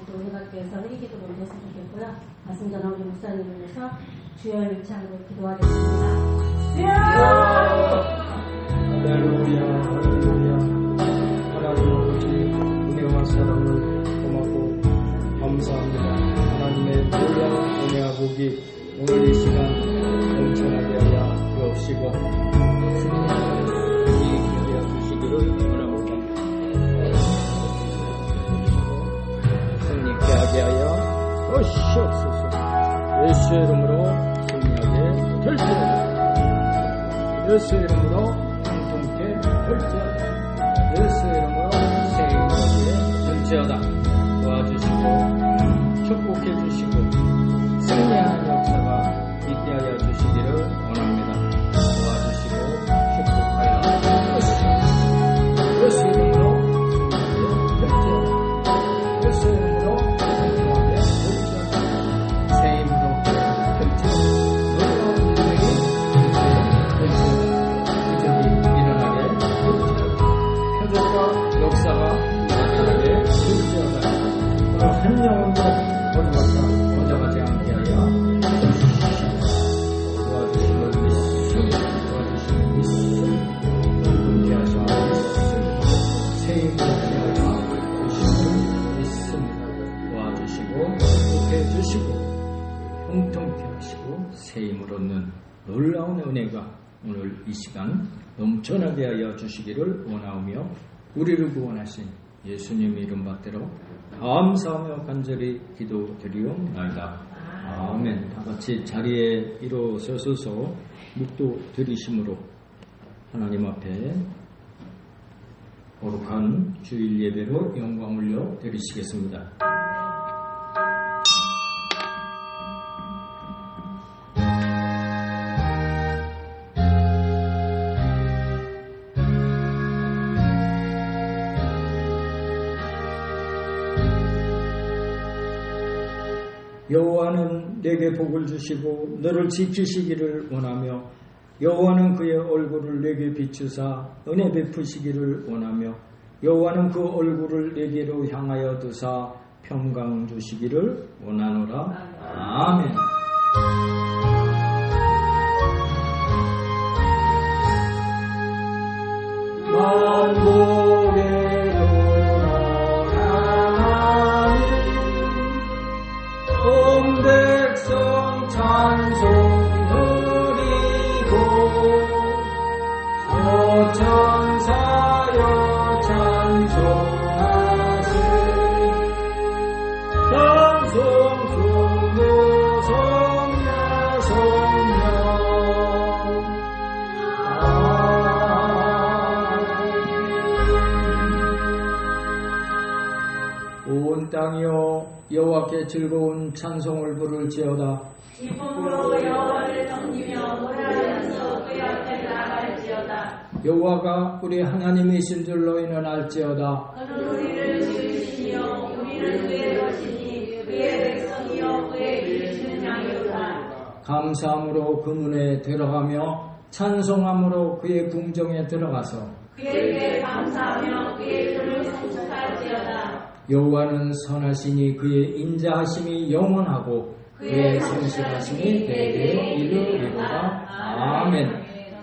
또 회관께서 회기기도 먼저 했으면 좋겠고요. 말씀 전한 우리 목사님을 위해서 주여 일창으로 기도하겠습니다. 할렐루야, 할렐루야. 하나님 아버지 은혜와 사랑을 고맙고 감사합니다. 하나님의 놀라운 은혜와 복이 오늘 이 시간 넘쳐나게 하여 주옵시고 승리하여 이기게 주시기를 원합니다. 승리케 하게 하여 주시옵소서. 예수의 이름으로 승리하게 될지어다. 예수의 이름으로 공동체 될지어다. 예수의 이름으로 세임하게 될지어다. 도와주시고 축복해 주시고 승리하는 역사가 있게 하여 주시기를 원합니다. 도와주시고 축복하여 주시옵소서. 예수 이름으로 승리하게 될지어다. 예수 이름으로 승리하게 될지어다. 새 힘으로 될지어다. 놀라운 일들이 일어나게 될지어다. 표적과 역사가 나타나게 될지어다. 한 영혼도 거저가지 않게 하여 도와주심을 믿습니다. 하시고 새 힘을 하여 주심을 믿습니다. 도와주시고 축복해 주시고 통통케 하시고 새 힘을 얻는 놀라운 은혜가 오늘 이 시간 넘쳐나게 하여 주시기를 원하오며 우리를 구원하신 예수님 이름 받들어 감사하며 간절히 기도드리옵나이다. 아멘. 다같이 자리에 일어서셔서 묵도 드리심으로 하나님 앞에 거룩한 주일 예배로 영광 올려 드리시겠습니다. 여호와는 내게 복을 주시고 너를 지키시기를 원하며 여호와는 그의 얼굴을 내게 비추사 은혜 베푸시기를 원하며 여호와는 그 얼굴을 내게로 향하여 두사 평강 주시기를 원하노라. 아멘. 만국의 온 백성 찬송 드리고 천사여 찬송하세. 찬송 성도 성녀 성녀. 온 땅이여 여호와께 즐거운 찬송을 부를지어다. 기쁨으로 여호와를 섬기며 노래하면서 그의 앞에 나아갈지어다. 여호와가 우리 하나님이신 줄 너희는 알지어다. 그는 우리를 지으시며 우리는 그의 것이니 그의 백성이여 그의 기르시는 양이로다. 감사함으로 그 문에 들어가며 찬송함으로 그의 궁정에 들어가서 그에게 감사하며 그의 이름을 송축할지어다. 여호와는 선하시니 그의 인자하심이 영원하고 그의 성실하심이 대대에 이르리로다. 아멘.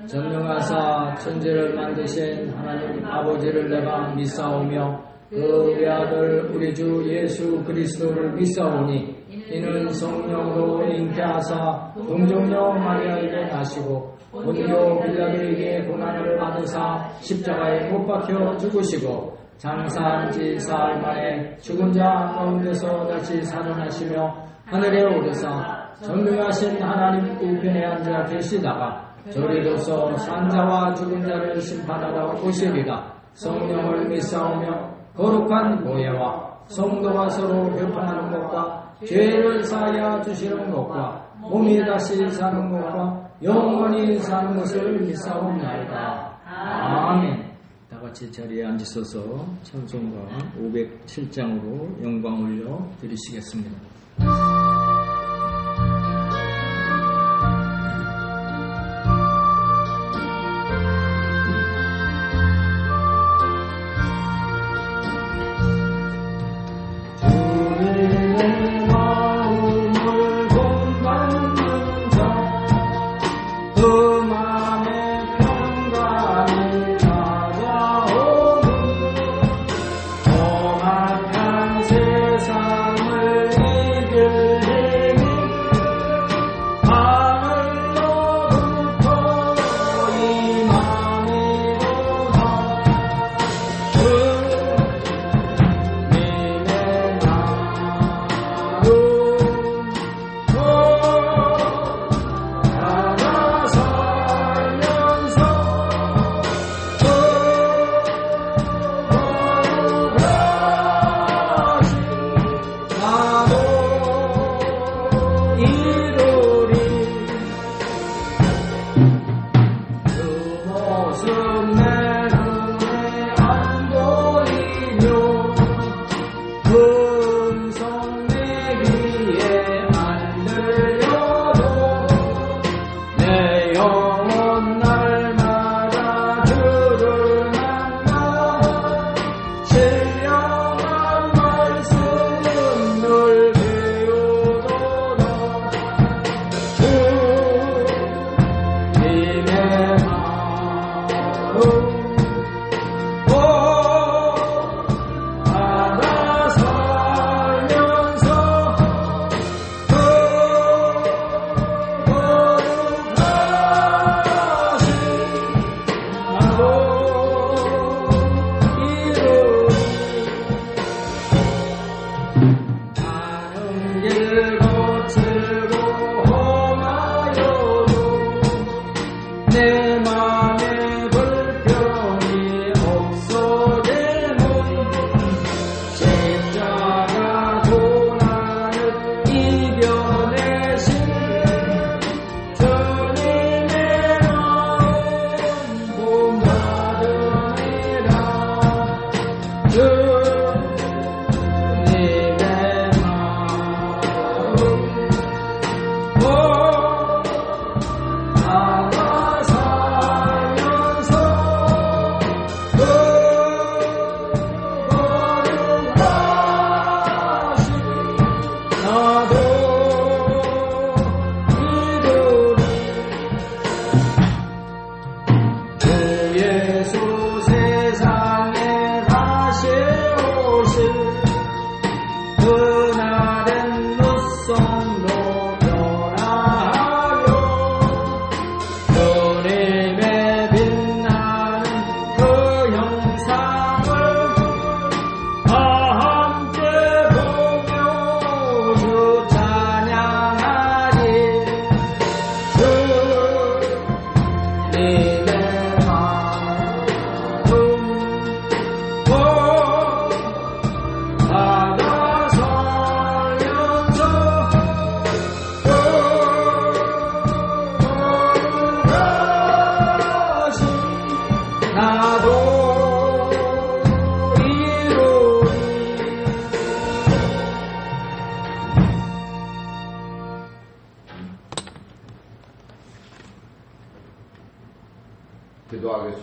전능하사 천지를 만드신 하나님 아버지를 내가 믿사오며 그 외아들 우리 주 예수 그리스도를 믿사오니 이는 성령으로 잉태하사 동정녀 마리아에게 나시고 본교 빌라도에게 고난을 받으사 십자가에 못 박혀 죽으시고 장사한 지 사흘 만에 죽은 자 가운데서 다시 살아나시며 하늘에 오르사 전능하신 하나님 우편에 앉아 계시다가 저리로서 산자와 죽은 자를 심판하러 오시리라. 성령을 믿사오며 거룩한 모예와 성도가 서로 교통하는 것과 죄를 사하여 주시는 것과 몸이 다시 사는 것과 영원히 사는 것을 믿사옵나이다. 아멘. 다같이 자리에 앉으셔서 찬송가 507장으로 영광 올려 드리시겠습니다. 주의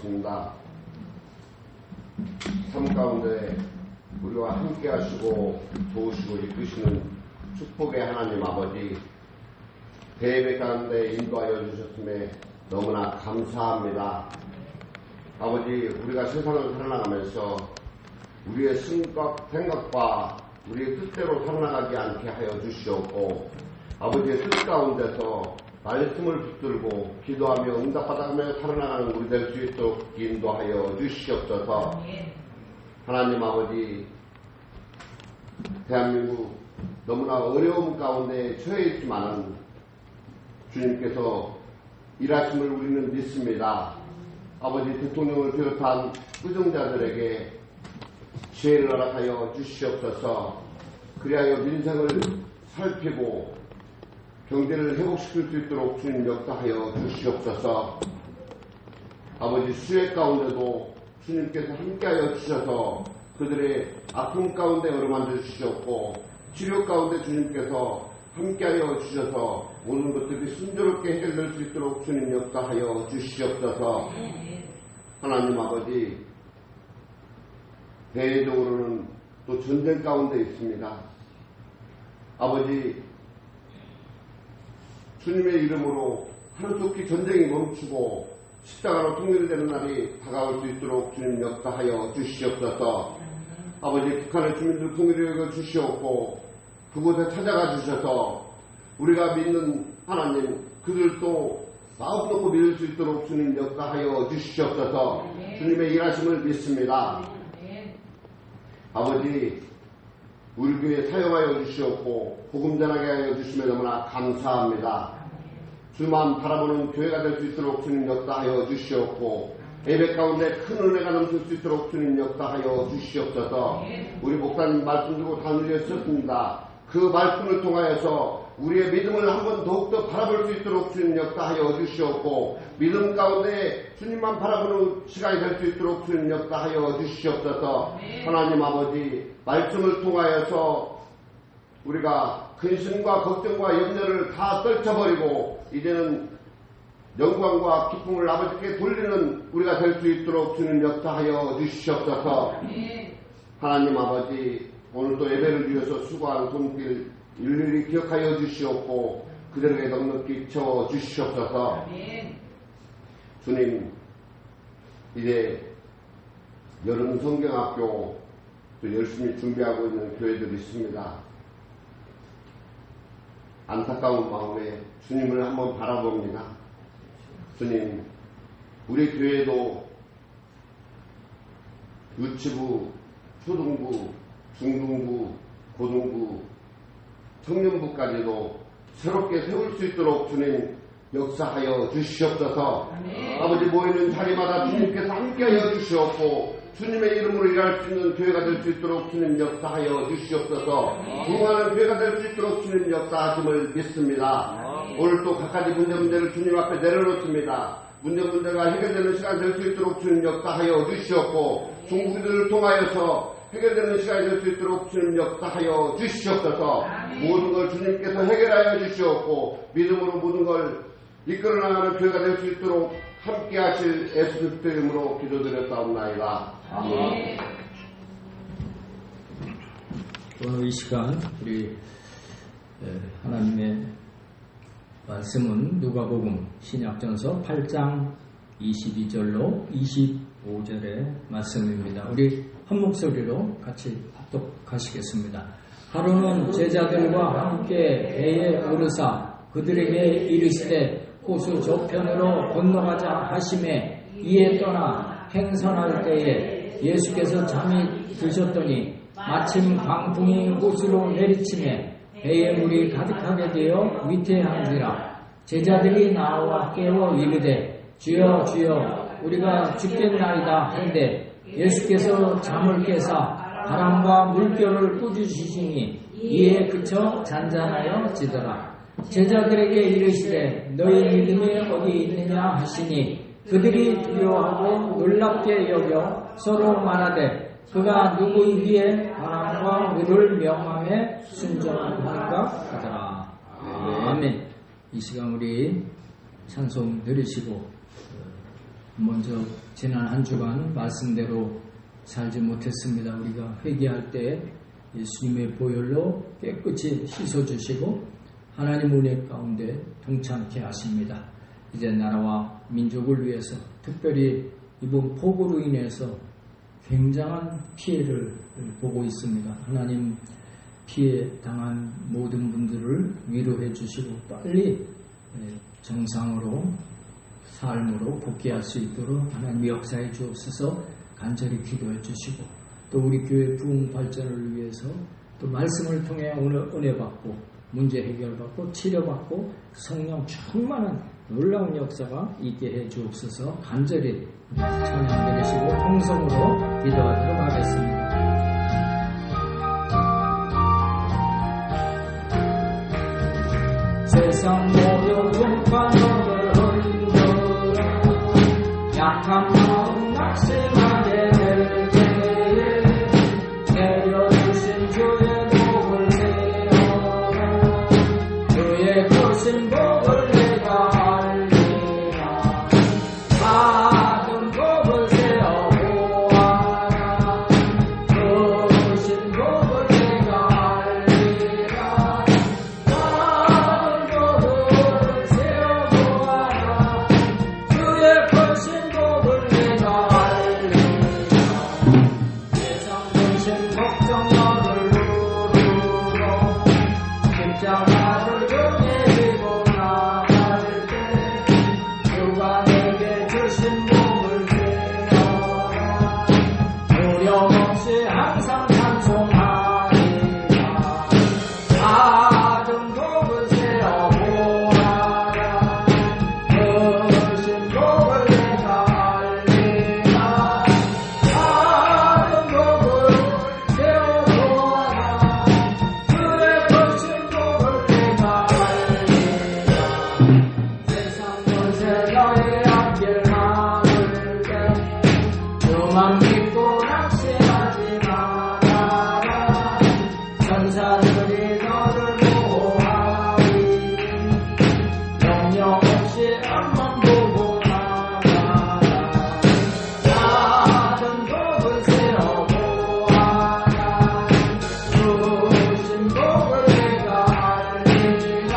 있습니다. 삶 가운데 우리와 함께 하시고 도우시고 이끄시는 축복의 하나님 아버지, 대예배 가운데 인도하여 주셨음에 너무나 감사합니다. 아버지, 우리가 세상을 살아나가면서 우리의 생각과 우리의 뜻대로 살아나가지 않게 하여 주시옵고, 아버지의 뜻 가운데서 말씀을 붙들고 기도하며 응답받아가며 살아나가는 우리 될 수 있도록 인도하여 주시옵소서. 하나님 아버지, 대한민국 너무나 어려움 가운데 처해 있지만은 주님께서 일하심을 우리는 믿습니다. 아버지, 대통령을 비롯한 의정자들에게 지혜를 허락하여 주시옵소서. 그리하여 민생을 살피고 경제를 회복시킬 수 있도록 주님 역사하여 주시옵소서. 아버지, 수혜 가운데도 주님께서 함께하여 주셔서 그들의 아픔 가운데 어루만져 주시옵고, 치료 가운데 주님께서 함께하여 주셔서 모든 것들이 순조롭게 해결될 수 있도록 주님 역사하여 주시옵소서. 하나님 아버지, 대외적으로는 또 전쟁 가운데 있습니다. 아버지, 주님의 이름으로 하루속히 전쟁이 멈추고 십자가로 통일되는 날이 다가올 수 있도록 주님 역사하여 주시옵소서. 아버지, 북한의 주민들 통일을 여겨 주시옵고 그곳에 찾아가 주셔서 우리가 믿는 하나님, 그들도 마음 놓고 믿을 수 있도록 주님 역사하여 주시옵소서. 주님의 일하심을 믿습니다. 아버지, 우리 교회 사용하여 주시옵고 복음 전하게 하여 주시면 너무나 감사합니다. 주만 바라보는 교회가 될 수 있도록 주님 역사하여 주시옵고, 예배 가운데 큰 은혜가 넘칠 수 있도록 주님 역사하여 주시옵소서. 우리 목사님 말씀 들고 다 누렸었습니다. 그 말씀을 통하여서 우리의 믿음을 한번 더욱더 바라볼 수 있도록 주님 역사하여 주시옵고, 믿음 가운데 주님만 바라보는 시간이 될 수 있도록 주님 역사하여 주시옵소서. 하나님 아버지, 말씀을 통하여서 우리가 근심과 걱정과 염려를 다 떨쳐버리고 이제는 영광과 기쁨을 아버지께 돌리는 우리가 될 수 있도록 주님 역사하여 주시옵소서. 하나님 아버지, 오늘도 예배를 위해서 수고한 손길 일일이 기억하여 주시옵고 그들에게 넉넉히 채워 주시옵소서. 주님, 이제 여름 성경학교 또 열심히 준비하고 있는 교회들이 있습니다. 안타까운 마음에 주님을 한번 바라봅니다. 주님, 우리 교회도 유치부, 초등부, 중등부, 고등부, 청년부까지도 새롭게 세울 수 있도록 주님 역사하여 주시옵소서. 아버지, 모이는 자리마다 주님께서 함께하여 주시옵고 주님의 이름으로 일할 수 있는 교회가 될 수 있도록 주님 역사하여 주시옵소서. 부흥하는 교회가 될 수 있도록 주님 역사하심을 믿습니다. 오늘 또 각가지 문제를 주님 앞에 내려놓습니다. 문제가 해결되는 시간 될 수 있도록 주님 역사하여 주시옵고 중국인들을 통하여서 해결되는 시간이 될 수 있도록 주님 역사하여 주시옵소서. 모든 걸 주님께서 해결하여 주시옵고 믿음으로 모든 걸 이끌어 나가는 교회가 될 수 있도록 함께 하실 예수 그리스도의 이름으로 기도드렸사옵나이다. 아멘. 오늘 이 시간 우리 하나님의 말씀은 누가복음 신약전서 8장 22절로 25절의 말씀입니다. 우리 한 목소리로 같이 합독하시겠습니다. 하루는 제자들과 함께 배에 오르사 그들에게 이르시되 호수 저편으로 건너가자 하심에 이에 떠나 행선할 때에 예수께서 잠이 드셨더니 마침 광풍이 호수로 내리치매 배에 물이 가득하게 되어 위태한지라. 제자들이 나와 깨워 이르되 주여 주여 우리가 죽겠나이다 한데 예수께서 잠을 깨사 바람과 물결을 꾸짖으시니 이에 그쳐 잔잔하여 지더라. 제자들에게 이르시되 너희 믿음이 어디 있느냐 하시니 그들이 두려워하고 놀랍게 여겨 서로 말하되 그가 누구이기에 바람과 물을 명함에 순종하는가 하더라. 아멘. 이 시간 우리 찬송 들으시고 먼저 지난 한 주간 말씀대로 살지 못했습니다. 우리가 회개할 때 예수님의 보혈로 깨끗이 씻어주시고 하나님 은혜 가운데 동참케 하십니다. 이제 나라와 민족을 위해서 특별히 이번 폭우로 인해서 굉장한 피해를 보고 있습니다. 하나님 피해 당한 모든 분들을 위로해 주시고 빨리 정상으로 삶으로 복귀할 수 있도록 하나님 역사해 주옵소서. 간절히 기도해 주시고 또 우리 교회 부흥 발전을 위해서 또 말씀을 통해 오늘 은혜 받고 문제 해결받고 치료받고 성령 충만한 놀라운 역사가 있게 해 주옵소서. 간절히 찬양 드리시고 통성으로 기도하도록 하겠습니다. 세상 모든 관원을 흔들어 약한 마음 낙심하게 될 때에 내려주신 주의 복을 세워라. 주의 거신 복을 내가 알리라. 받은 복을 세어보아라. 거신 복을 내가 알리라. 받은 복을 세어보아라. 주의 거신 복을 내가 알리라. 세상 근심 걱정 너를 누르고 십자가를 정해지고 나갈 때 주가 내게 주신 복을 세어라. 두려움 없이 항상 찬송하리라. 받은 복을 세어보아라. 주신 복을 내가 알리라. 받은 복을 세어보아라. 주의 거신 복을 내가 알리라. 세상 권세 너의 앞길 막을 때 주만 믿고 낙심하지 말아라. 천사들이 너를 보호하리. 염려 없이 앞만 보고 나가라. 받은 복을 세어보아라. 주신 복을 내가 알리라.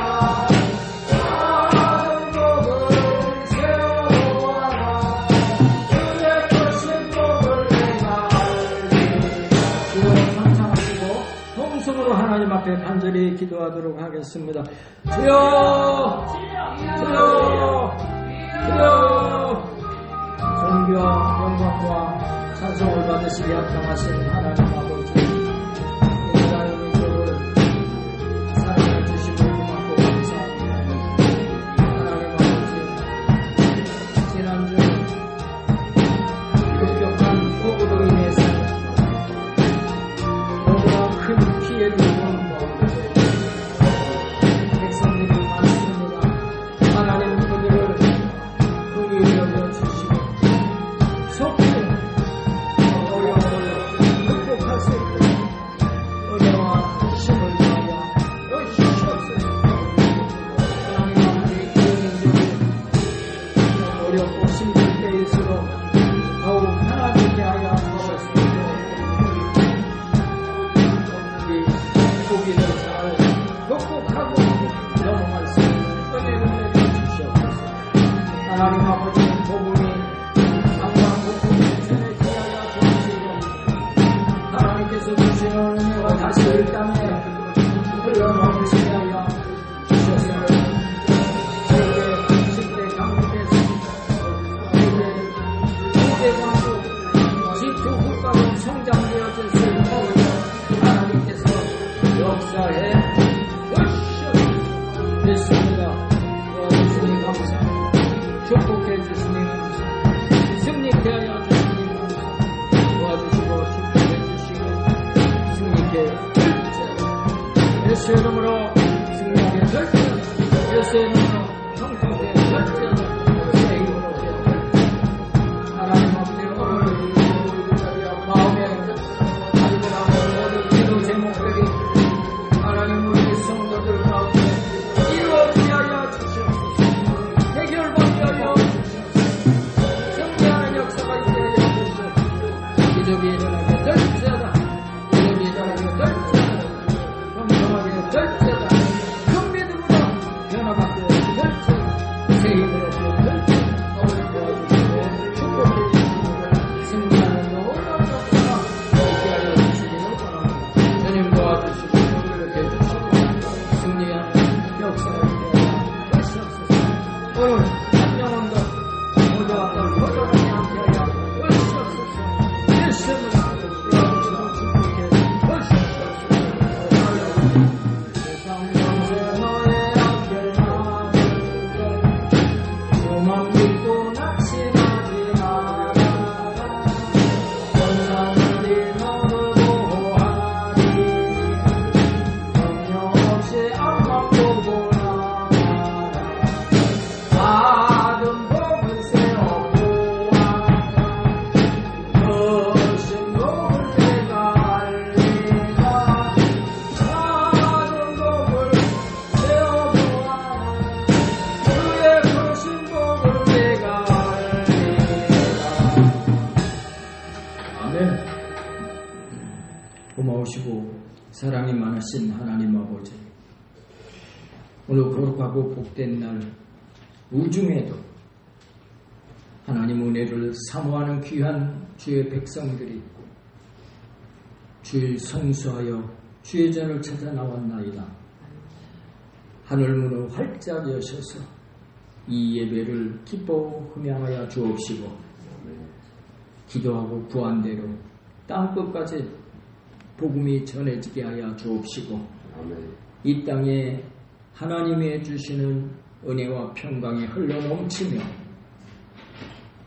받은 복을 세어보아라. 주의 거신 복을 내가 알리라. 주여 상상하시고 통성으로 하나님 앞에 간절히 기도하도록 하겠습니다. 주여, 주여, 주여. 존귀와 영광과 찬송을 받으시기 합당하신 하나님 아버지, 이스라엘 민족을 사랑해 주시고 고맙고 감사합니다. 하나님 아버지, 지난주 급격한 폭우로 인해서 너무나 큰 피해를 본 백성들이 많습니다. 하나님 그들을 긍휼히 여겨주시고 속히 어려움을 극복할 수 있도록 은혜와 힘을 더하여 주시옵소서. 하나님 아버지, 교인들이 어렵고 힘들 때일수록 더욱 하나님께 하여 주셨습니다. 이 고기를 잘 극복하고 넘어갈 수 있는 은혜를 내주시옵소서. 하나님 아버지, 복음이 항상 복음을 전해지어야 주시고 하나님께서 주시는 은혜가 다시 이 땅에 흘러넘치게 하여 주셔서 세계 10대 강국에서 세계 강국 G2 국가로 성장되어질 수 있도록 하나님께서 역사해 주셨습니다. 도와주시니 감사합니다. 축복해 주시니 감사합니다. 승리케 하여 주시니 감사합니다. 도와주시고 축복해 주시고 승리케 결제 예수의 이름으로 승리케 결제 예수의 이름으로 성통케 결제 예수의 이름으로 하나님 앞에 마음에 가지고 모든 기도 제목들이 하나님 우리 성도들 가운데 이루어지게 하여 주시옵소서. 해결받게 하여 주시옵소서. 고마우시고 사랑이 많으신 하나님 아버지, 오늘 거룩하고 복된 날 우중에도 하나님 은혜를 사모하는 귀한 주의 백성들이 주를 성수하여 주의 전을 찾아 나왔나이다. 하늘문을 활짝 여셔서 이 예배를 기뻐 흠양하여 주옵시고, 기도하고 구한대로 땅끝까지 복음이 전해지게 하여 주옵시고, 이 땅에 하나님이 주시는 은혜와 평강이 흘러넘치며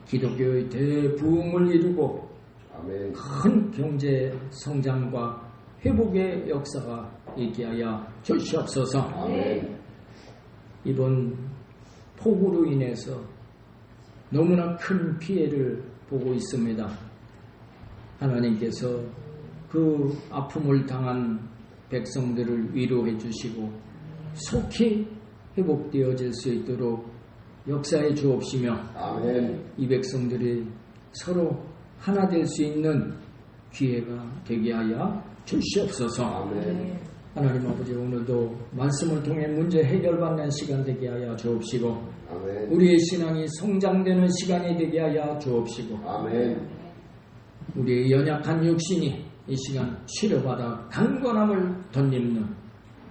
기독교의 대부흥을 이루고 큰 경제 성장과 회복의 역사가 있게 하여 주시옵소서. 이번 폭우로 인해서 너무나 큰 피해를 보고 있습니다. 하나님께서 그 아픔을 당한 백성들을 위로해 주시고 속히 회복되어질 수 있도록 역사해 주옵시며, 이 백성들이 서로 하나 될 수 있는 기회가 되게 하여 주시옵소서. 하나님 아버지, 오늘도 말씀을 통해 문제 해결받는 시간 되게 하여 주옵시고, 우리의 신앙이 성장되는 시간이 되게 하여 주옵시고, 우리의 연약한 육신이 이 시간 치료받아 강건함을 덧입는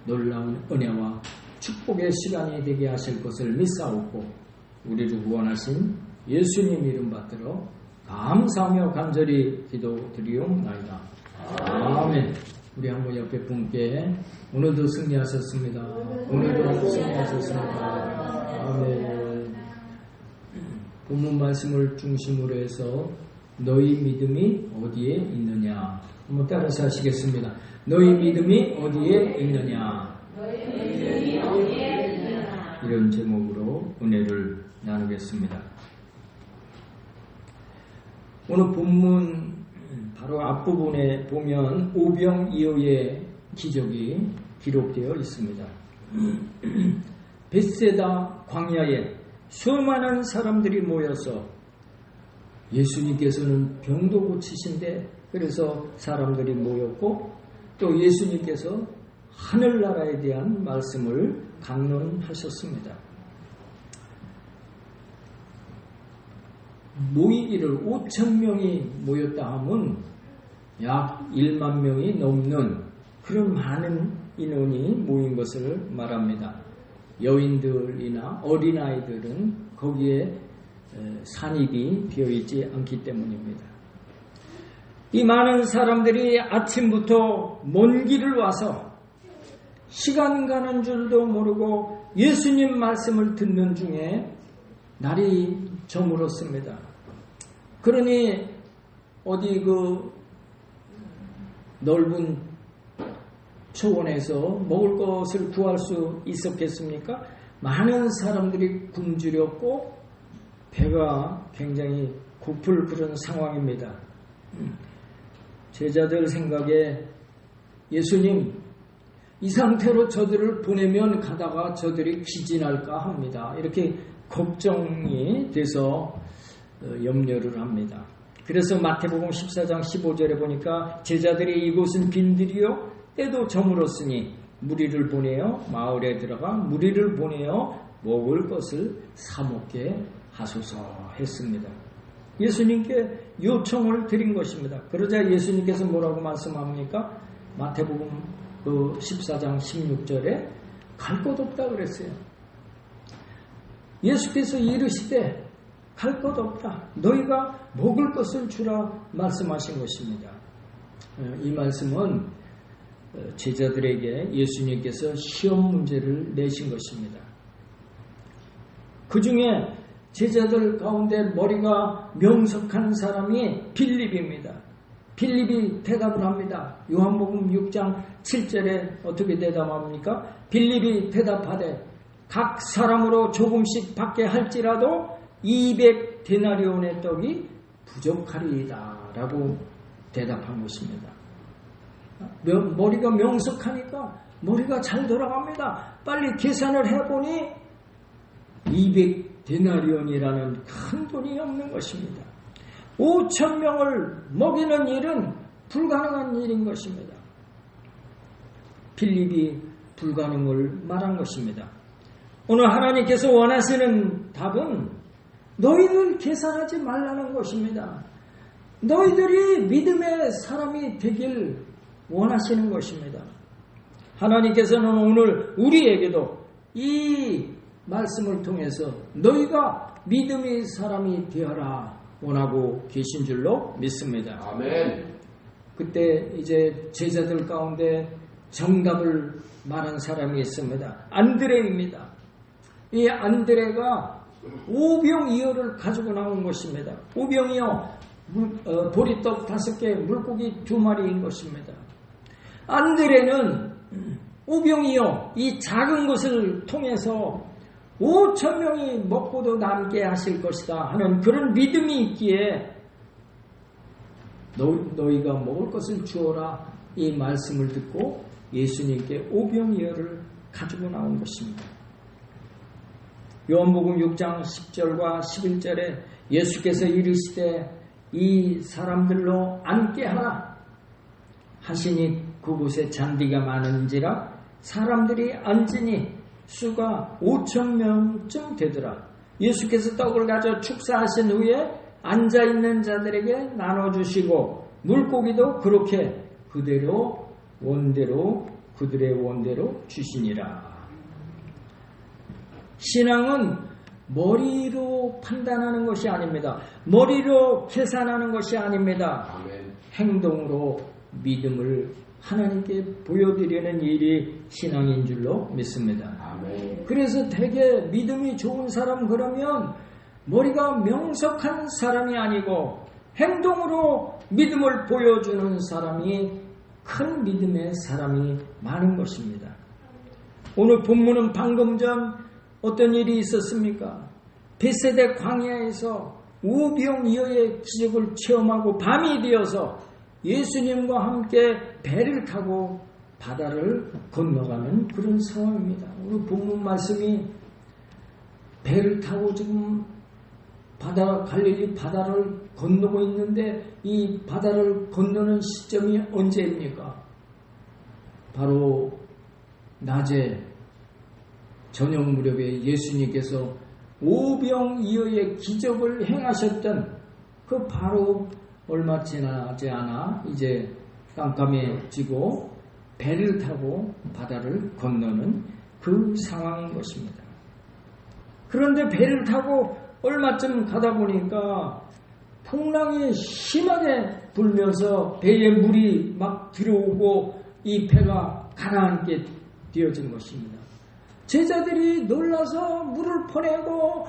놀라운 은혜와 축복의 시간이 되게 하실 것을 믿사옵고, 우리를 구원하신 예수님 이름 받들어 감사하며 간절히 기도드리옵나이다. 아멘. 우리 한번 옆에 분께 오늘도 승리하셨습니다. 오늘도 승리하셨습니다. 아멘. 본문 말씀을 중심으로 해서 너희 믿음이 어디에 있느냐 한번 따라서 하시겠습니다. 너희 믿음이 어디에 있느냐. 이런 제목으로 은혜를 나누겠습니다. 오늘 본문 바로 앞부분에 보면 오병이어의 기적이 기록되어 있습니다. 벳세다 광야에 수많은 사람들이 모여서 예수님께서는 병도 고치신데, 그래서 사람들이 모였고 또 예수님께서 하늘나라에 대한 말씀을 강론하셨습니다. 모이기를 5,000명이 모였다 하면 약 1만 명이 넘는 그런 많은 인원이 모인 것을 말합니다. 여인들이나 어린아이들은 거기에 산입이 비어있지 않기 때문입니다. 이 많은 사람들이 아침부터 먼 길을 와서 시간 가는 줄도 모르고 예수님 말씀을 듣는 중에 날이 저물었습니다. 그러니 어디 그 넓은 초원에서 먹을 것을 구할 수 있었겠습니까? 많은 사람들이 굶주렸고 배가 굉장히 고플 그런 상황입니다. 제자들 생각에 예수님, 이 상태로 저들을 보내면 가다가 저들이 기진할까 합니다. 이렇게 걱정이 돼서 염려를 합니다. 그래서 마태복음 14장 15절에 보니까 제자들이 이곳은 빈들이요 때도 저물었으니 무리를 보내어 마을에 들어가 무리를 보내어 먹을 것을 사 먹게 하소서 했습니다. 예수님께 요청을 드린 것입니다. 그러자 예수님께서 뭐라고 말씀합니까? 마태복음 14장 16절에 갈 곳 없다 그랬어요. 예수께서 이르시되 갈 것 없다. 너희가 먹을 것을 주라 말씀하신 것입니다. 이 말씀은 제자들에게 예수님께서 시험 문제를 내신 것입니다. 그 중에 제자들 가운데 머리가 명석한 사람이 빌립입니다. 빌립이 대답을 합니다. 요한복음 6장 7절에 어떻게 대답합니까? 빌립이 대답하되 각 사람으로 조금씩 받게 할지라도 200데나리온의 떡이 부족하리이다 라고 대답한 것입니다. 머리가 명석하니까 머리가 잘 돌아갑니다. 빨리 계산을 해보니 200데나리온이라는 큰 돈이 없는 것입니다. 5,000명을 먹이는 일은 불가능한 일인 것입니다. 빌립이 불가능을 말한 것입니다. 오늘 하나님께서 원하시는 답은 너희들 계산하지 말라는 것입니다. 너희들이 믿음의 사람이 되길 원하시는 것입니다. 하나님께서는 오늘 우리에게도 이 말씀을 통해서 너희가 믿음의 사람이 되어라 원하고 계신 줄로 믿습니다. 아멘. 그때 이제 제자들 가운데 정답을 말한 사람이 있습니다. 안드레입니다. 이 안드레가 오병이어를 가지고 나온 것입니다. 오병이어 보리떡 5개, 물고기 2마리인 것입니다. 안드레는 오병이어 이 작은 것을 통해서 5,000명이 먹고도 남게 하실 것이다 하는 그런 믿음이 있기에 너희가 먹을 것을 주어라 이 말씀을 듣고 예수님께 오병이어를 가지고 나온 것입니다. 요한복음 6장 10절과 11절에 예수께서 이르시되 이 사람들로 앉게 하라 하시니 그곳에 잔디가 많은지라 사람들이 앉으니 수가 5,000명쯤 되더라. 예수께서 떡을 가져 축사하신 후에 앉아있는 자들에게 나눠주시고 물고기도 그렇게 그대로 원대로 그들의 원대로 주시니라. 신앙은 머리로 판단하는 것이 아닙니다. 머리로 계산하는 것이 아닙니다. 아멘. 행동으로 믿음을 하나님께 보여드리는 일이 신앙인 줄로 믿습니다. 아멘. 그래서 되게 믿음이 좋은 사람 그러면 머리가 명석한 사람이 아니고 행동으로 믿음을 보여주는 사람이 큰 믿음의 사람이 많은 것입니다. 오늘 본문은 방금 전 어떤 일이 있었습니까? 벳세다 광야에서 오병이어의 기적을 체험하고 밤이 되어서 예수님과 함께 배를 타고 바다를 건너가는 그런 상황입니다. 오늘 본문 말씀이 배를 타고 지금 갈릴리 바다를 건너고 있는데 이 바다를 건너는 시점이 언제입니까? 바로 낮에 저녁 무렵에 예수님께서 오병이어의 기적을 행하셨던 그 바로 얼마 지나지 않아 이제 깜깜해지고 배를 타고 바다를 건너는 그 상황인 것입니다. 그런데 배를 타고 얼마쯤 가다 보니까 풍랑이 심하게 불면서 배에 물이 막 들어오고 이 배가 가라앉게 되어진 것입니다. 제자들이 놀라서 물을 퍼내고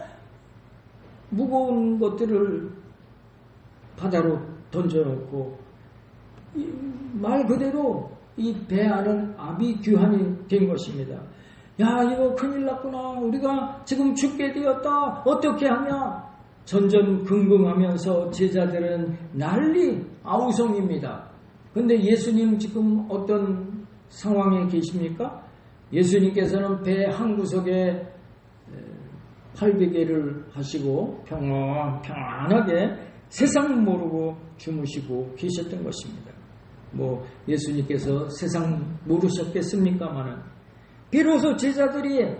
무거운 것들을 바다로 던져놓고 말 그대로 이 배 안은 아비규환이 된 것입니다. 야, 이거 큰일 났구나. 우리가 지금 죽게 되었다. 어떻게 하냐? 전전긍긍하면서 제자들은 난리 아우성입니다. 근데 예수님 지금 어떤 상황에 계십니까? 예수님께서는 배 한 구석에 800개를 하시고 평안하게 세상 모르고 주무시고 계셨던 것입니다. 뭐 예수님께서 세상 모르셨겠습니까마는 비로소 제자들이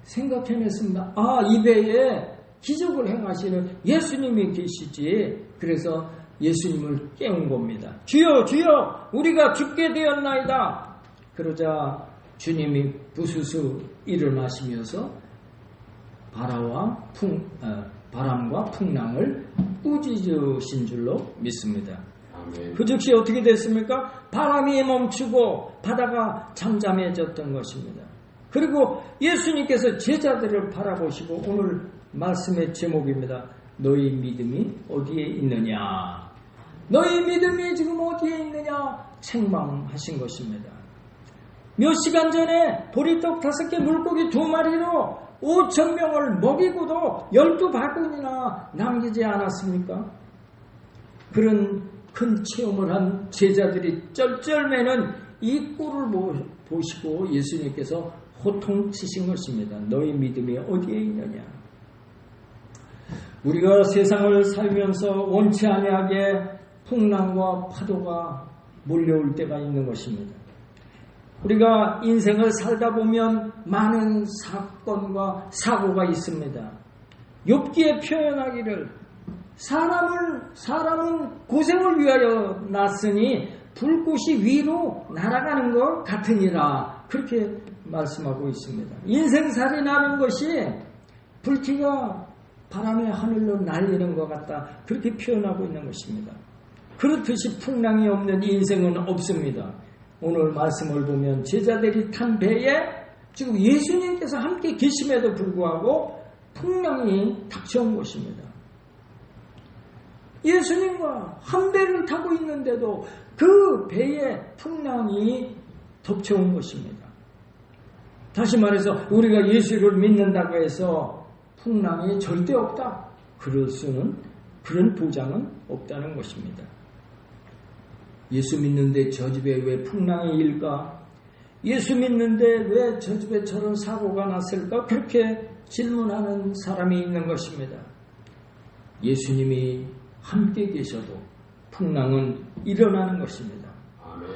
생각해냈습니다. 아, 이 배에 기적을 행하시는 예수님이 계시지. 그래서 예수님을 깨운 겁니다. 주여 주여 우리가 죽게 되었나이다. 그러자 주님이 부스스 일어나시면서 바람과 풍랑을 꾸짖으신 줄로 믿습니다. 아멘. 그 즉시 어떻게 됐습니까? 바람이 멈추고 바다가 잠잠해졌던 것입니다. 그리고 예수님께서 제자들을 바라보시고 오늘 말씀의 제목입니다. 너희 믿음이 어디에 있느냐? 너희 믿음이 지금 어디에 있느냐? 책망하신 것입니다. 몇 시간 전에 보리떡 5개 물고기 2마리로 5,000명을 먹이고도 12바구니나 남기지 않았습니까? 그런 큰 체험을 한 제자들이 쩔쩔매는 이 꼴을 보시고 예수님께서 호통치신 것입니다. 너희 믿음이 어디에 있느냐? 우리가 세상을 살면서 원치 아니하게 풍랑과 파도가 몰려올 때가 있는 것입니다. 우리가 인생을 살다 보면 많은 사건과 사고가 있습니다. 욥기에 표현하기를 사람은 고생을 위하여 났으니 불꽃이 위로 날아가는 것 같으니라, 그렇게 말씀하고 있습니다. 인생살이라는 것이 불티가 바람의 하늘로 날리는 것 같다, 그렇게 표현하고 있는 것입니다. 그렇듯이 풍랑이 없는 인생은 없습니다. 오늘 말씀을 보면 제자들이 탄 배에 지금 예수님께서 함께 계심에도 불구하고 풍랑이 닥쳐온 것입니다. 예수님과 한 배를 타고 있는데도 그 배에 풍랑이 덮쳐온 것입니다. 다시 말해서 우리가 예수를 믿는다고 해서 풍랑이 절대 없다, 그런 보장은 없다는 것입니다. 예수 믿는데 저 집에 왜 풍랑이 일까? 예수 믿는데 왜 저 집에 저런 사고가 났을까? 그렇게 질문하는 사람이 있는 것입니다. 예수님이 함께 계셔도 풍랑은 일어나는 것입니다. 아멘.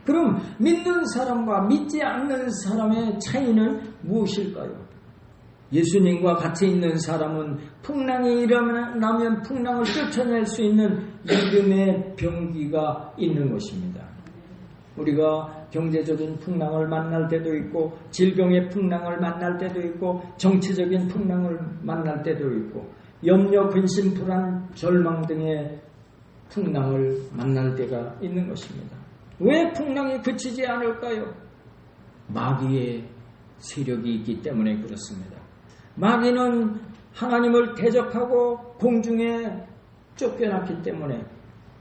그럼 믿는 사람과 믿지 않는 사람의 차이는 무엇일까요? 예수님과 같이 있는 사람은 풍랑이 일어나면 풍랑을 쫓아낼 수 있는 믿음의 병기가 있는 것입니다. 우리가 경제적인 풍랑을 만날 때도 있고, 질병의 풍랑을 만날 때도 있고, 정치적인 풍랑을 만날 때도 있고, 염려, 근심, 불안, 절망 등의 풍랑을 만날 때가 있는 것입니다. 왜 풍랑이 그치지 않을까요? 마귀의 세력이 있기 때문에 그렇습니다. 마귀는 하나님을 대적하고 공중에 쫓겨났기 때문에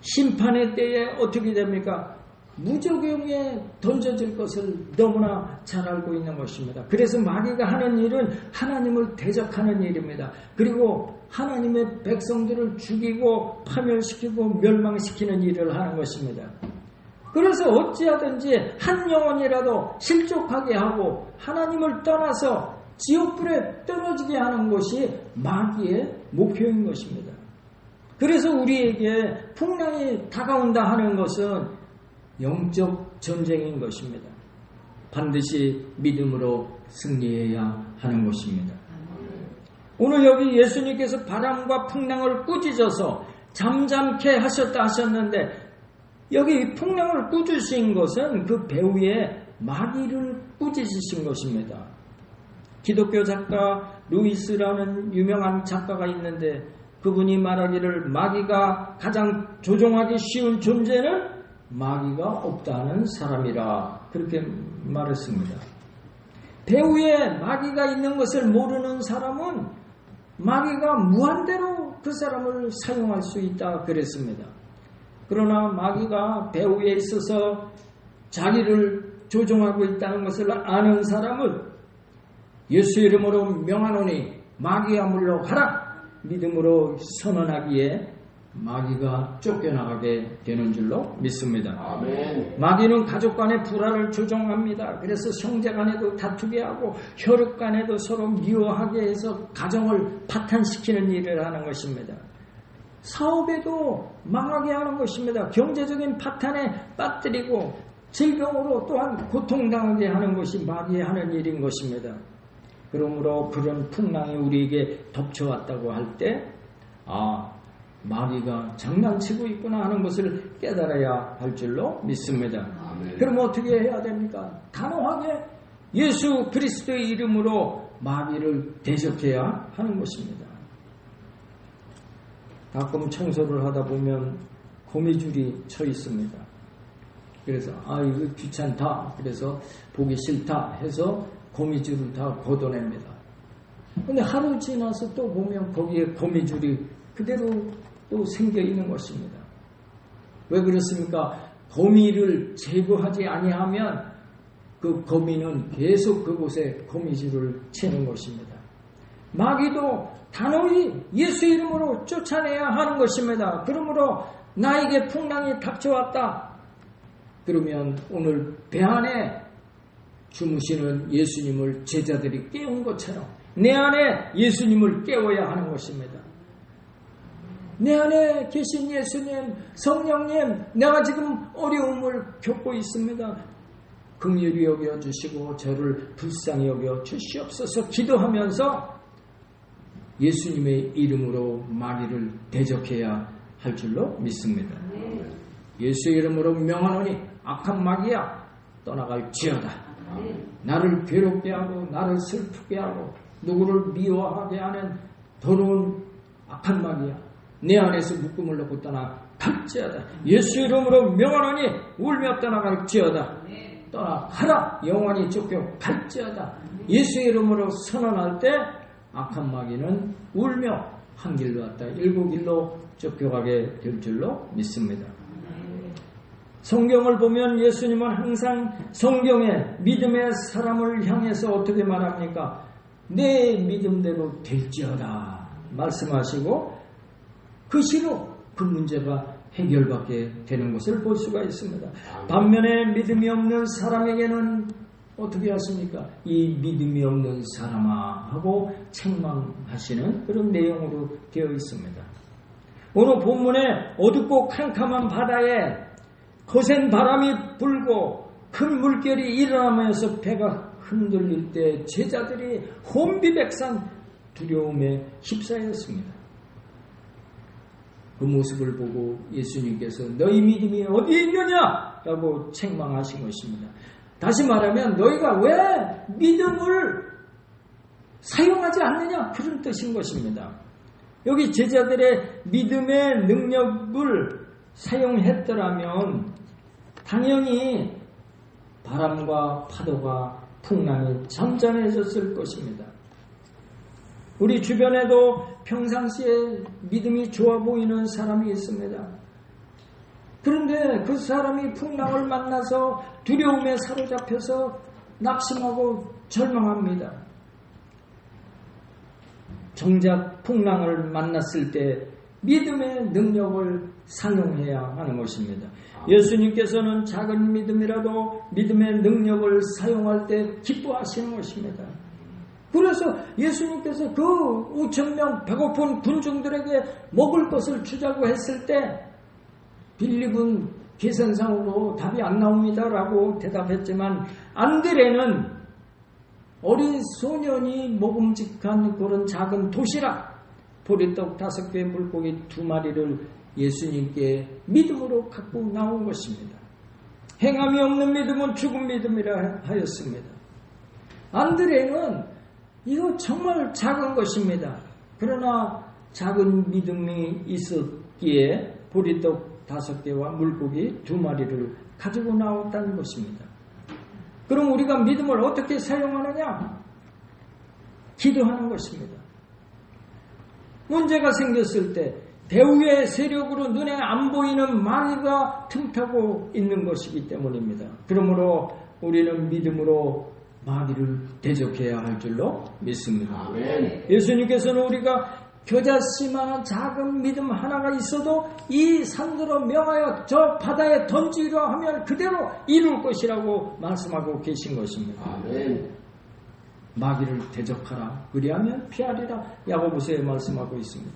심판의 때에 어떻게 됩니까? 무저경에 던져질 것을 너무나 잘 알고 있는 것입니다. 그래서 마귀가 하는 일은 하나님을 대적하는 일입니다. 그리고 하나님의 백성들을 죽이고 파멸시키고 멸망시키는 일을 하는 것입니다. 그래서 어찌하든지 한 영혼이라도 실족하게 하고 하나님을 떠나서 지옥불에 떨어지게 하는 것이 마귀의 목표인 것입니다. 그래서 우리에게 풍랑이 다가온다 하는 것은 영적 전쟁인 것입니다. 반드시 믿음으로 승리해야 하는 것입니다. 오늘 여기 예수님께서 바람과 풍랑을 꾸짖어서 잠잠케 하셨다 하셨는데, 여기 풍랑을 꾸짖으신 것은 그 배후에 마귀를 꾸짖으신 것입니다. 기독교 작가 루이스라는 유명한 작가가 있는데, 그분이 말하기를 마귀가 가장 조종하기 쉬운 존재는 마귀가 없다는 사람이라, 그렇게 말했습니다. 배후에 마귀가 있는 것을 모르는 사람은 마귀가 무한대로 그 사람을 사용할 수 있다 그랬습니다. 그러나 마귀가 배후에 있어서 자기를 조종하고 있다는 것을 아는 사람은 예수 이름으로 명하노니 마귀야 물러가라, 믿음으로 선언하기에 마귀가 쫓겨나가게 되는 줄로 믿습니다. 아멘. 마귀는 가족 간의 불화를 조종합니다. 그래서 형제 간에도 다투게 하고 혈육 간에도 서로 미워하게 해서 가정을 파탄시키는 일을 하는 것입니다. 사업에도 망하게 하는 것입니다. 경제적인 파탄에 빠뜨리고 질병으로 또한 고통당하게 하는 것이 마귀의 하는 일인 것입니다. 그러므로 그런 풍랑이 우리에게 덮쳐왔다고 할 때, 마귀가 장난치고 있구나 하는 것을 깨달아야 할 줄로 믿습니다. 아멘. 그럼 어떻게 해야 됩니까? 단호하게 예수 그리스도의 이름으로 마귀를 대적해야 하는 것입니다. 가끔 청소를 하다 보면 거미줄이 쳐 있습니다. 그래서 이거 귀찮다, 그래서 보기 싫다 해서 거미줄을 다 걷어냅니다. 근데 하루 지나서 또 보면 거기에 거미줄이 그대로 또 생겨 있는 것입니다. 왜 그렇습니까? 거미를 제거하지 아니하면 그 거미는 계속 그곳에 거미줄을 치는 것입니다. 마귀도 단호히 예수 이름으로 쫓아내야 하는 것입니다. 그러므로 나에게 풍랑이 닥쳐왔다, 그러면 오늘 배 안에 주무시는 예수님을 제자들이 깨운 것처럼 내 안에 예수님을 깨워야 하는 것입니다. 내 안에 계신 예수님, 성령님, 내가 지금 어려움을 겪고 있습니다. 긍휼히 여겨주시고 저를 불쌍히 여겨 주시옵소서 기도하면서 예수님의 이름으로 마귀를 대적해야 할 줄로 믿습니다. 예수의 이름으로 명하노니 악한 마귀야 떠나갈지어다. 나를 괴롭게 하고 나를 슬프게 하고 누구를 미워하게 하는 더러운 악한 마귀야 내 안에서 묶음을 놓고 떠나갈지어다. 예수 이름으로 명하노니 울며 떠나갈지어다. 떠나가라 영원히 쫓겨갈지어다. 예수 이름으로 선언할 때 악한 마귀는 울며 한 길로 왔다 7길로 쫓겨가게 될 줄로 믿습니다. 성경을 보면 예수님은 항상 성경에 믿음의 사람을 향해서 어떻게 말합니까? 내 믿음대로 될지어다 말씀하시고 그 시로 그 문제가 해결받게 되는 것을 볼 수가 있습니다. 반면에 믿음이 없는 사람에게는 어떻게 하십니까? 이 믿음이 없는 사람아 하고 책망하시는 그런 내용으로 되어 있습니다. 오늘 본문에 어둡고 캄캄한 바다에 거센 바람이 불고 큰 물결이 일어나면서 배가 흔들릴 때 제자들이 혼비백산 두려움에 휩싸였습니다. 그 모습을 보고 예수님께서 너희 믿음이 어디에 있느냐? 라고 책망하신 것입니다. 다시 말하면 너희가 왜 믿음을 사용하지 않느냐? 그런 뜻인 것입니다. 여기 제자들의 믿음의 능력을 사용했더라면 당연히 바람과 파도가 풍랑이 잠잠해졌을 것입니다. 우리 주변에도 평상시에 믿음이 좋아 보이는 사람이 있습니다. 그런데 그 사람이 풍랑을 만나서 두려움에 사로잡혀서 낙심하고 절망합니다. 정작 풍랑을 만났을 때 믿음의 능력을 사용해야 하는 것입니다. 예수님께서는 작은 믿음이라도 믿음의 능력을 사용할 때 기뻐하시는 것입니다. 그래서 예수님께서 그 5,000명 배고픈 군중들에게 먹을 것을 주자고 했을 때 빌립은 계산상으로 답이 안 나옵니다라고 대답했지만 안드레는 어린 소년이 먹음직한 그런 작은 도시락 보리떡 5개 물고기 2마리를 예수님께 믿음으로 갖고 나온 것입니다. 행함이 없는 믿음은 죽은 믿음이라 하였습니다. 안드레는 이거 정말 작은 것입니다. 그러나 작은 믿음이 있었기에 보리떡 5개와 물고기 2마리를 가지고 나왔다는 것입니다. 그럼 우리가 믿음을 어떻게 사용하느냐? 기도하는 것입니다. 문제가 생겼을 때 배후의 세력으로 눈에 안 보이는 마귀가 틈타고 있는 것이기 때문입니다. 그러므로 우리는 믿음으로 마귀를 대적해야 할 줄로 믿습니다. 아멘. 예수님께서는 우리가 겨자씨만한 작은 믿음 하나가 있어도 이 산으로 명하여 저 바다에 던지려 하면 그대로 이룰 것이라고 말씀하고 계신 것입니다. 아멘. 마귀를 대적하라 그리하면 피하리라 야고보서에 말씀하고 있습니다.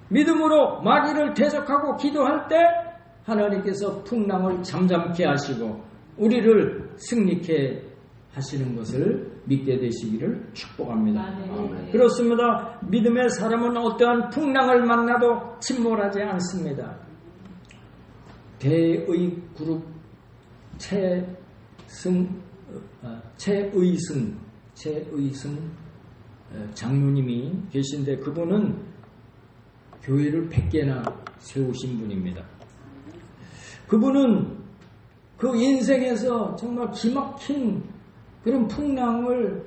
믿음으로 마귀를 대적하고 기도할 때 하나님께서 풍랑을 잠잠케 하시고 우리를 승리케 하시는 것을 믿게 되시기를 축복합니다. 아멘. 그렇습니다. 믿음의 사람은 어떠한 풍랑을 만나도 침몰하지 않습니다. 대의 그룹 최의승 장로님이 계신데 그분은 교회를 100개나 세우신 분입니다. 그분은 그 인생에서 정말 기막힌 그런 풍랑을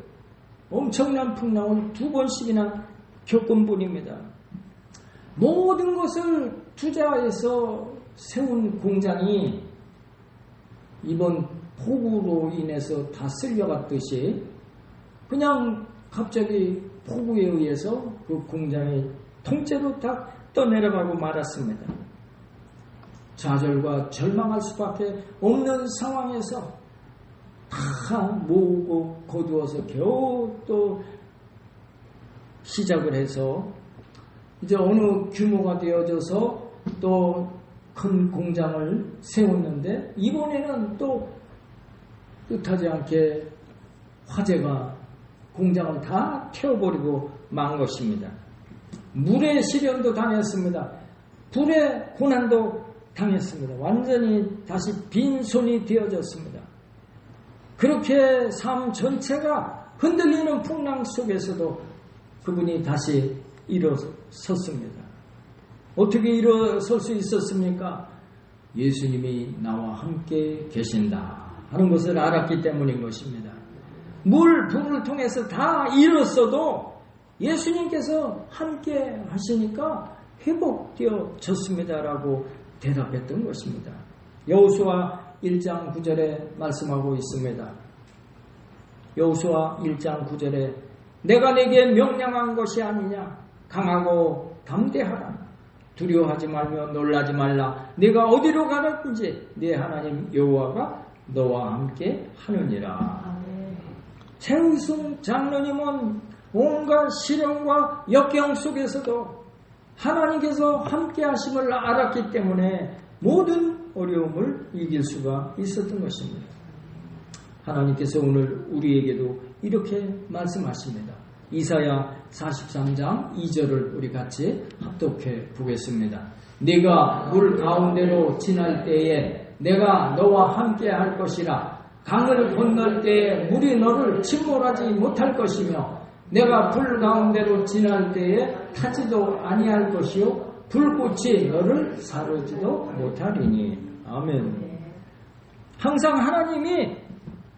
엄청난 풍랑을 2번씩이나 겪은 분입니다. 모든 것을 투자해서 세운 공장이 이번 폭우로 인해서 다 쓸려갔듯이 그냥 갑자기 폭우에 의해서 그 공장이 통째로 다 떠내려가고 말았습니다. 좌절과 절망할 수밖에 없는 상황에서 다 모으고 거두어서 겨우 또 시작을 해서 이제 어느 규모가 되어져서 또 큰 공장을 세웠는데 이번에는 또 뜻하지 않게 화재가 공장을 다 태워버리고 만 것입니다. 물의 시련도 당했습니다. 불의 고난도 당했습니다. 완전히 다시 빈손이 되어졌습니다. 그렇게 삶 전체가 흔들리는 풍랑 속에서도 그분이 다시 일어섰습니다. 어떻게 일어설 수 있었습니까? 예수님이 나와 함께 계신다 하는 것을 알았기 때문인 것입니다. 물, 불을 통해서 다 일었어도 예수님께서 함께 하시니까 회복되어졌습니다라고 대답했던 것입니다. 여호수아 1장 9절에 말씀하고 있습니다. 여호수아 1장 9절에 내가 내게 명령한 것이 아니냐 강하고 담대하라 두려워하지 말며 놀라지 말라 네가 어디로 가든지 네 하나님 여호와가 너와 함께 하느니라. 최의순 장로님은 온갖 시련과 역경 속에서도 하나님께서 함께 하심을 알았기 때문에 모든 어려움을 이길 수가 있었던 것입니다. 하나님께서 오늘 우리에게도 이렇게 말씀하십니다. 이사야 43장 2절을 우리 같이 합독해 보겠습니다. 네가 물 가운데로 지날 때에 내가 너와 함께 할 것이라. 강을 건널 때에 물이 너를 침몰하지 못할 것이며 내가 불 가운데로 지날 때에 타지도 아니할 것이요 불꽃이 너를 사르지도 못하리니. 아멘. 항상 하나님이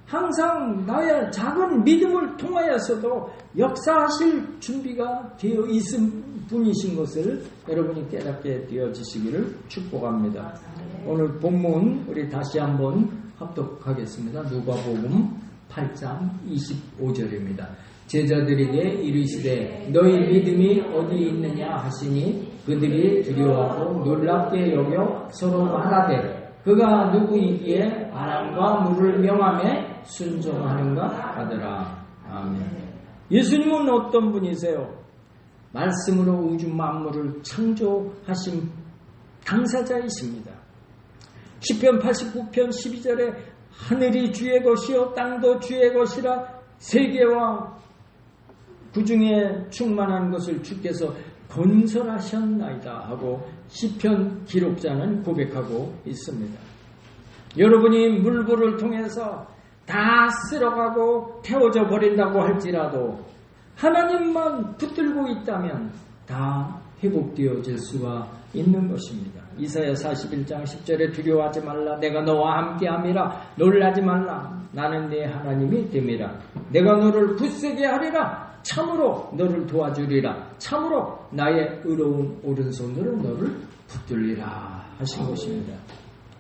항상 나의 작은 믿음을 통하여서도 역사하실 준비가 되어 있은 분이신 것을 여러분이 깨닫게 되어지시기를 축복합니다. 오늘 본문 우리 다시 한번 합독하겠습니다. 누가복음 8장 25절입니다. 제자들에게 이르시되 너희 믿음이 어디 있느냐 하시니 그들이 두려워하고 놀랍게 여겨 서로 말하되 그가 누구이기에 바람과 물을 명하며 순종하는가 하더라. 아멘. 예수님은 어떤 분이세요? 말씀으로 우주 만물을 창조하신 당사자이십니다. 시편 89편 12절에 하늘이 주의 것이요 땅도 주의 것이라 세계와 그 중에 충만한 것을 주께서 건설하셨나이다 하고 시편 기록자는 고백하고 있습니다. 여러분이 물불을 통해서 다 쓸어가고 태워져 버린다고 할지라도 하나님만 붙들고 있다면 다 회복되어질 수가 있는 것입니다. 이사야 41장 10절에 두려워하지 말라 내가 너와 함께함이라 놀라지 말라 나는 네 하나님이 됨이라 내가 너를 굳세게 하리라 참으로 너를 도와주리라 참으로 나의 의로운 오른손으로 너를 붙들리라 하신 것입니다.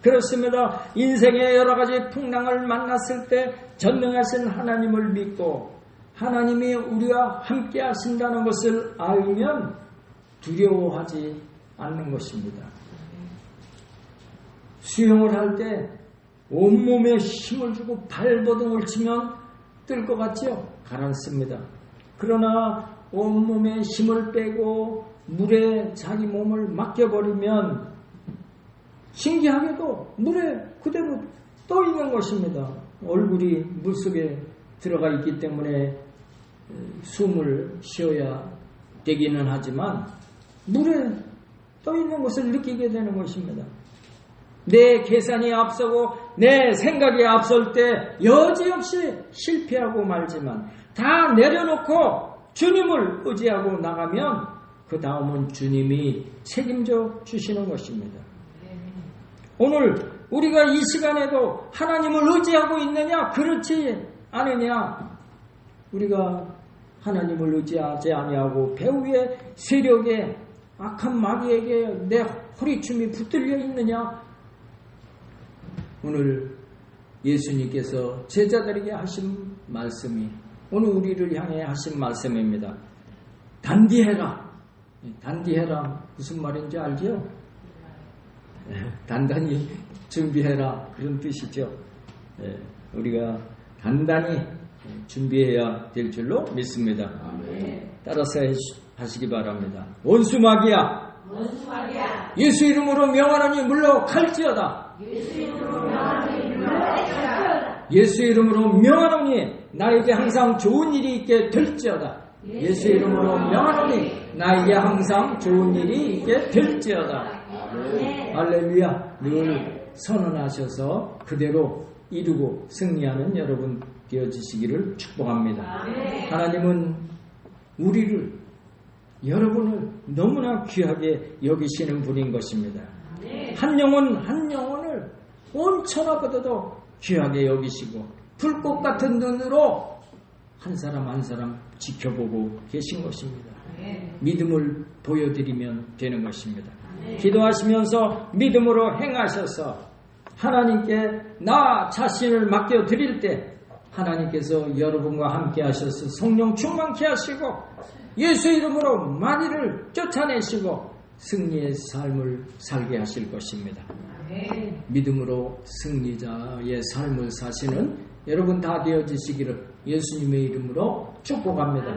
그렇습니다. 인생의 여러 가지 풍랑을 만났을 때 전능하신 하나님을 믿고 하나님이 우리와 함께 하신다는 것을 알면 두려워하지 않는 것입니다. 수영을 할 때 온몸에 힘을 주고 발버둥을 치면 뜰 것 같죠? 가라앉습니다. 그러나 온몸에 힘을 빼고 물에 자기 몸을 맡겨버리면 신기하게도 물에 그대로 떠 있는 것입니다. 얼굴이 물속에 들어가 있기 때문에 숨을 쉬어야 되기는 하지만 물에 떠 있는 것을 느끼게 되는 것입니다. 내 계산이 앞서고 내 생각이 앞설 때 여지없이 실패하고 말지만 다 내려놓고 주님을 의지하고 나가면 그 다음은 주님이 책임져 주시는 것입니다. 오늘 우리가 이 시간에도 하나님을 의지하고 있느냐 그렇지 않으냐 우리가 하나님을 의지하지 아니하고 배후의 세력에 악한 마귀에게 내 허리춤이 붙들려 있느냐 오늘 예수님께서 제자들에게 하신 말씀이 오늘 우리를 향해 하신 말씀입니다. 단디해라. 단디해라 무슨 말인지 알죠? 단단히 준비해라 그런 뜻이죠. 우리가 단단히 준비해야 될 줄로 믿습니다. 따라서 하시기 바랍니다. 원수마귀야, 예수 이름으로 명하노니 물러갈지어다. 예수 이름으로 명하노니 나에게 항상 좋은 일이 있게 될지어다. 예수 이름으로 명하노니 나에게 항상 좋은 일이 있게 될지어다. 할렐루야. 늘 선언하셔서 그대로 이루고 승리하는 여러분 되어지시기를 축복합니다. 하나님은 우리를, 여러분을 너무나 귀하게 여기시는 분인 것입니다. 한 영혼 한 영혼을 온 천하보다도 귀하게 여기시고 불꽃 같은 눈으로 한 사람 한 사람 지켜보고 계신 것입니다. 믿음을 보여드리면 되는 것입니다. 기도하시면서 믿음으로 행하셔서 하나님께 나 자신을 맡겨드릴 때 하나님께서 여러분과 함께 하셔서 성령 충만케 하시고 예수 이름으로 만일을 쫓아내시고 승리의 삶을 살게 하실 것입니다. 믿음으로 승리자의 삶을 사시는 여러분 다 되어지시기를 예수님의 이름으로 축복합니다.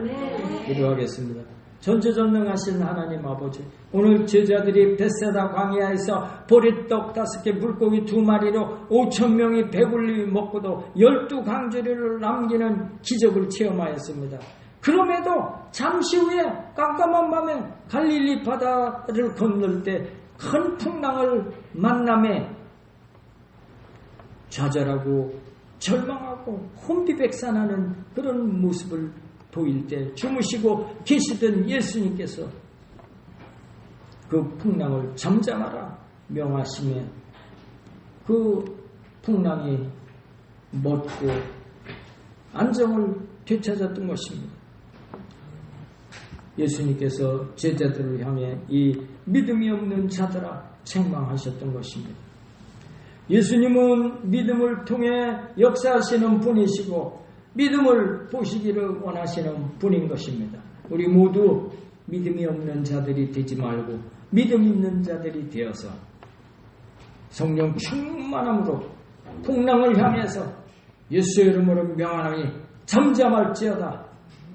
기도하겠습니다. 전지전능하신 하나님 아버지, 오늘 제자들이 벳세다 광야에서 보리떡 5개 물고기 2마리로 5,000명이 배불리 먹고도 12강주리를 남기는 기적을 체험하였습니다. 그럼에도 잠시 후에 깜깜한 밤에 갈릴리 바다를 건널 때 큰 풍랑을 만남에 좌절하고 절망하고 혼비백산하는 그런 모습을 보일 때 주무시고 계시던 예수님께서 그 풍랑을 잠잠하라 명하시며 그 풍랑이 멎고 안정을 되찾았던 것입니다. 예수님께서 제자들을 향해 이 믿음이 없는 자들아 책망하셨던 것입니다. 예수님은 믿음을 통해 역사하시는 분이시고 믿음을 보시기를 원하시는 분인 것입니다. 우리 모두 믿음이 없는 자들이 되지 말고 믿음 있는 자들이 되어서 성령 충만함으로 풍랑을 향해서 예수 이름으로 명하노니 잠잠할지어다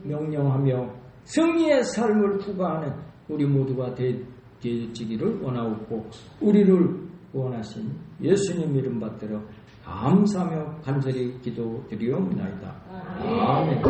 명령하며 승리의 삶을 부과하는 우리 모두가 되어지기를 원하옵고 우리를 원하신 예수님 이름 받들어 감사하며 간절히 기도드리옵나이다. 아멘.